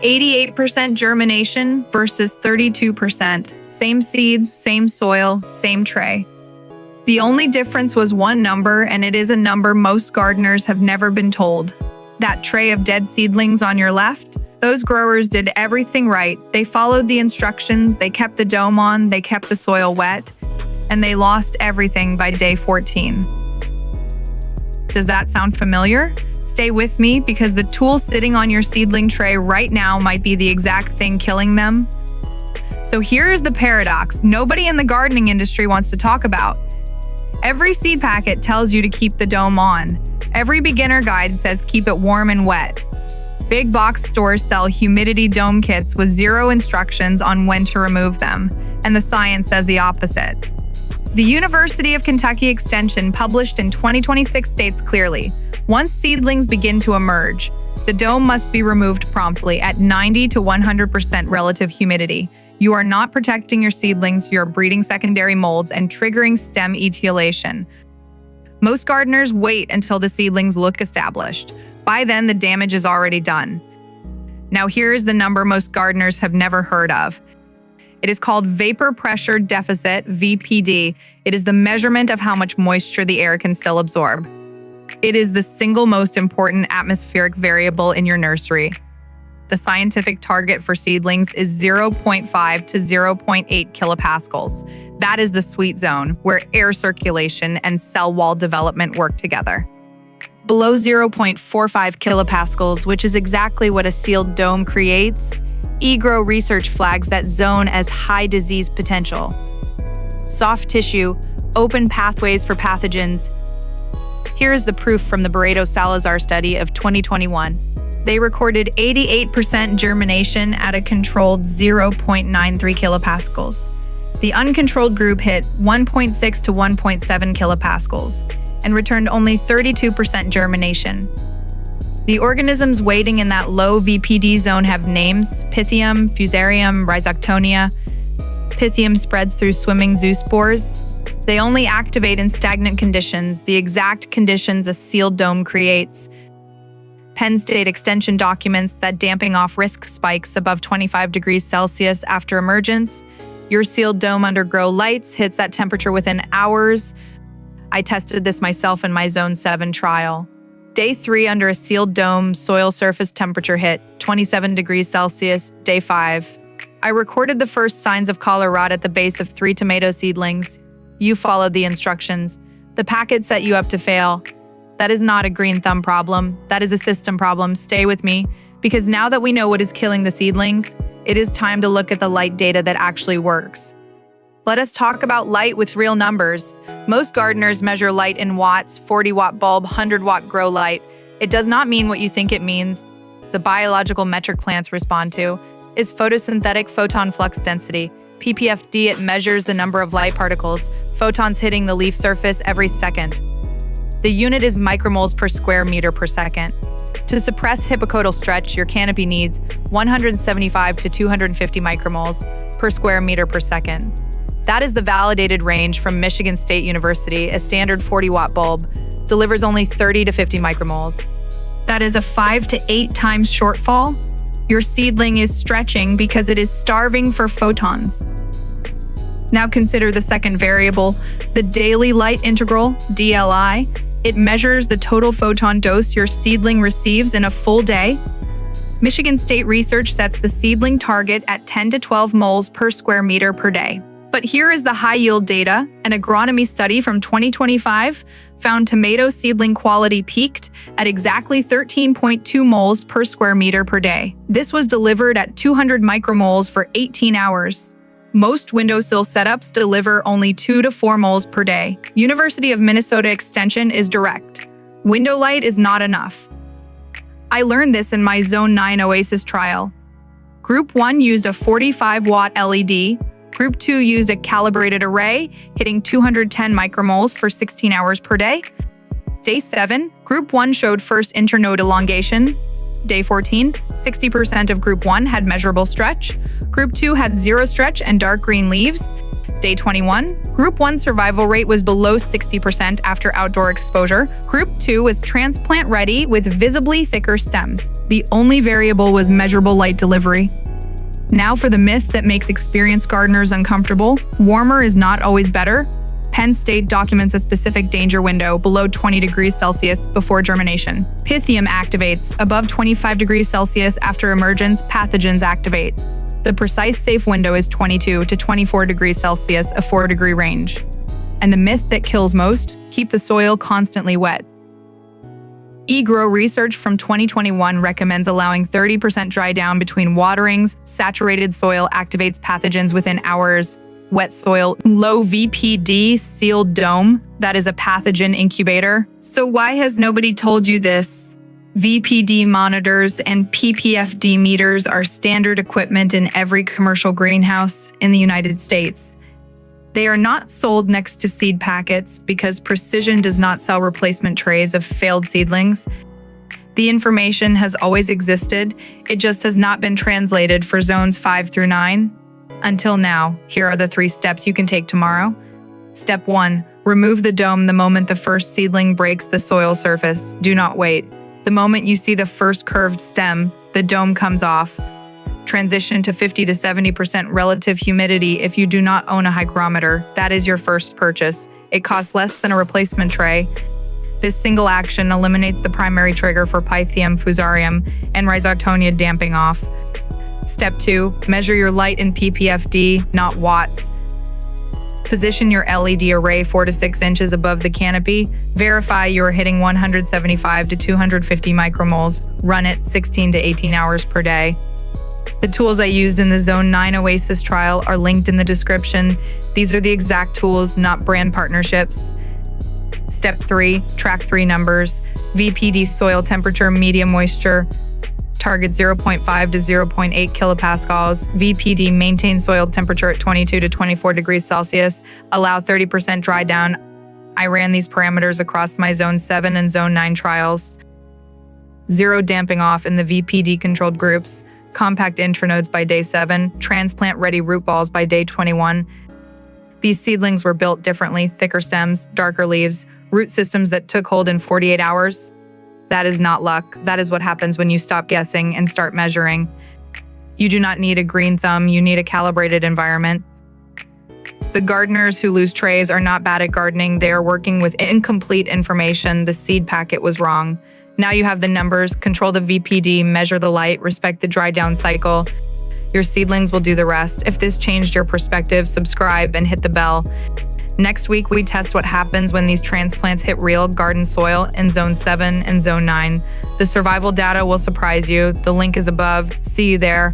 88% germination versus 32%. Same seeds, same soil, same tray. The only difference was one number, and it is a number most gardeners have never been told. That tray of dead seedlings on your left? Those growers did everything right. They followed the instructions, they kept the dome on, they kept the soil wet, and they lost everything by day 14. Does that sound familiar? Stay with me, because the tool sitting on your seedling tray right now might be the exact thing killing them. So here's the paradox nobody in the gardening industry wants to talk about. Every seed packet tells you to keep the dome on. Every beginner guide says keep it warm and wet. Big box stores sell humidity dome kits with zero instructions on when to remove them, and the science says the opposite. The University of Kentucky Extension published in 2026 states clearly, once seedlings begin to emerge, the dome must be removed promptly at 90 to 100% relative humidity. You are not protecting your seedlings, you're breeding secondary molds and triggering stem etiolation. Most gardeners wait until the seedlings look established. By then, the damage is already done. Now here's the number most gardeners have never heard of. It is called vapor pressure deficit, VPD. It is the measurement of how much moisture the air can still absorb. It is the single most important atmospheric variable in your nursery. The scientific target for seedlings is 0.5 to 0.8 kilopascals. That is the sweet zone, where air circulation and cell wall development work together. Below 0.45 kilopascals, which is exactly what a sealed dome creates, eGrow research flags that zone as high disease potential. Soft tissue, open pathways for pathogens. Here is the proof from the Barreto-Salazar study of 2021. They recorded 88% germination at a controlled 0.93 kilopascals. The uncontrolled group hit 1.6 to 1.7 kilopascals and returned only 32% germination. The organisms waiting in that low VPD zone have names: Pythium, Fusarium, Rhizoctonia. Pythium spreads through swimming zoospores. They only activate in stagnant conditions, the exact conditions a sealed dome creates. Penn State extension documents that damping off risk spikes above 25 degrees Celsius after emergence. Your sealed dome under grow lights hits that temperature within hours. I tested this myself in my Zone 7 trial. Day 3 under a sealed dome, soil surface temperature hit 27 degrees Celsius. Day 5. I recorded the first signs of collar rot at the base of 3 tomato seedlings. You followed the instructions. The packet set you up to fail. That is not a green thumb problem. That is a system problem. Stay with me, because now that we know what is killing the seedlings, it is time to look at the light data that actually works. Let us talk about light with real numbers. Most gardeners measure light in watts, 40-watt bulb, 100-watt grow light. It does not mean what you think it means. The biological metric plants respond to is photosynthetic photon flux density. PPFD, it measures the number of light particles, photons hitting the leaf surface every second. The unit is micromoles per square meter per second. To suppress hypocotyl stretch, your canopy needs 175 to 250 micromoles per square meter per second. That is the validated range from Michigan State University. A standard 40-watt bulb delivers only 30 to 50 micromoles. That is a 5 to 8 times shortfall. Your seedling is stretching because it is starving for photons. Now consider the second variable, the daily light integral, DLI. It measures the total photon dose your seedling receives in a full day. Michigan State research sets the seedling target at 10 to 12 moles per square meter per day. But here is the high-yield data. An agronomy study from 2025 found tomato seedling quality peaked at exactly 13.2 moles per square meter per day. This was delivered at 200 micromoles for 18 hours. Most windowsill setups deliver only 2 to 4 moles per day. University of Minnesota Extension is direct. Window light is not enough. I learned this in my Zone 9 Oasis trial. Group 1 used a 45-watt LED. Group 2 used a calibrated array, hitting 210 micromoles for 16 hours per day. Day 7, Group 1 showed first internode elongation. Day 14, 60% of Group 1 had measurable stretch. Group 2 had zero stretch and dark green leaves. Day 21, Group 1 survival rate was below 60% after outdoor exposure. Group 2 was transplant ready with visibly thicker stems. The only variable was measurable light delivery. Now for the myth that makes experienced gardeners uncomfortable. Warmer is not always better. Penn State documents a specific danger window below 20 degrees Celsius before germination. Pythium activates. Above 25 degrees Celsius after emergence, pathogens activate. The precise safe window is 22 to 24 degrees Celsius, a 4-degree range. And the myth that kills most, keep the soil constantly wet. eGrow research from 2021 recommends allowing 30% dry down between waterings. Saturated soil activates pathogens within hours. Wet soil, low VPD, sealed dome, that is a pathogen incubator. So why has nobody told you this? VPD monitors and PPFD meters are standard equipment in every commercial greenhouse in the United States. They are not sold next to seed packets because Precision does not sell replacement trays of failed seedlings. The information has always existed, it just has not been translated for zones 5 through 9. Until now, here are the 3 steps you can take tomorrow. Step 1. Remove the dome the moment the first seedling breaks the soil surface. Do not wait. The moment you see the first curved stem, the dome comes off. Transition to 50 to 70% relative humidity if you do not own a hygrometer. That is your first purchase. It costs less than a replacement tray. This single action eliminates the primary trigger for Pythium, Fusarium, and Rhizoctonia damping off. Step 2. Measure your light in PPFD, not watts. Position your LED array 4 to 6 inches above the canopy. Verify you are hitting 175 to 250 micromoles. Run it 16 to 18 hours per day. The tools I used in the Zone 9 Oasis trial are linked in the description. These are the exact tools, not brand partnerships. Step 3. Track 3 numbers. VPD soil temperature, medium moisture. Target 0.5 to 0.8 kilopascals. VPD maintain soil temperature at 22 to 24 degrees Celsius. Allow 30% dry down. I ran these parameters across my Zone 7 and Zone 9 trials. 0 damping off in the VPD controlled groups. Compact intranodes by day 7. Transplant ready root balls by day 21. These seedlings were built differently, thicker stems, darker leaves, root systems that took hold in 48 hours. That is not luck. That is what happens when you stop guessing and start measuring. You do not need a green thumb, you need a calibrated environment. The gardeners who lose trays are not bad at gardening, they are working with incomplete information. The seed packet was wrong. Now you have the numbers, control the VPD, measure the light, respect the dry down cycle. Your seedlings will do the rest. If this changed your perspective, subscribe and hit the bell. Next week, we test what happens when these transplants hit real garden soil in Zone 7 and Zone 9. The survival data will surprise you. The link is above. See you there.